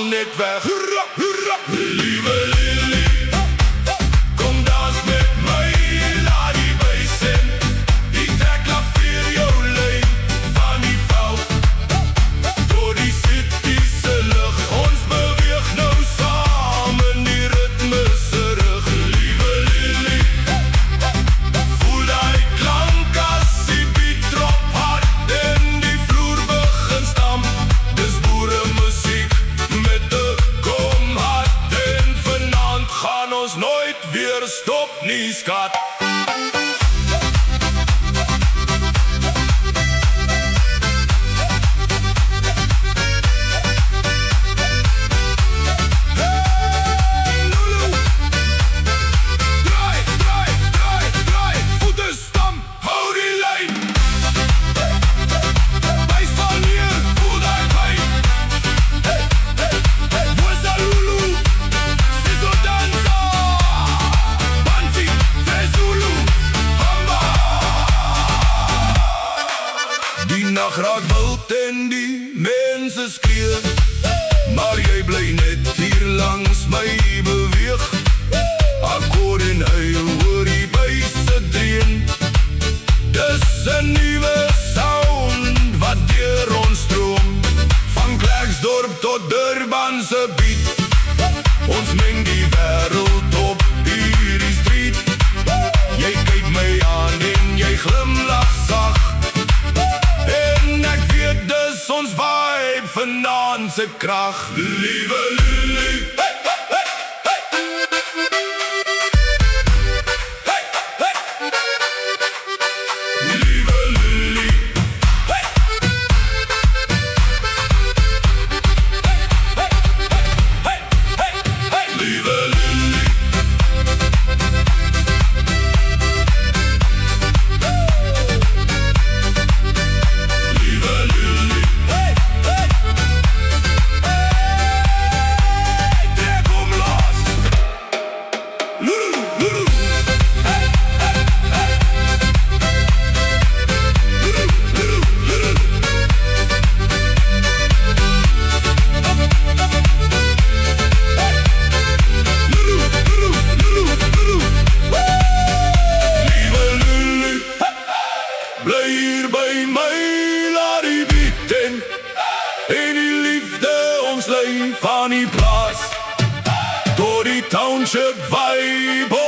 al net weg. Liewe Lily, kom dans met my, laat die bass in. Die trek laat vir jou lei van die veld door die city se lug. Ons beweeg nou saam in die ritme se rug. Liewe Lily, voel die klank as die beat drop hard en die vloer begin stamp. Dis boeremusiek met 'n kom hard en vanaand gaan ons nooit weer stop nie, skat. Die nacht raak wild en die mense skree, maar jy bly net hier langs my beweeg. Akkoord en huil hoor die buise dreun. Dis 'n nuwe sound wat deur ons stroom, van Klerksdorp tot Durban se beat. Ons meng die wêreld op hierdie street. Jy kyk my aan en jy glimlag sag, en ek weet dis ons vibe vanaand se krag. Liewe Lily, hey, hey, hey, hey, hey. Liewe Lily, hey, hey, hey, hey, hey. Liewe Lily, bly hier by my, laat die beat in. En die liefde ons lei van die plaas tot die township vibe.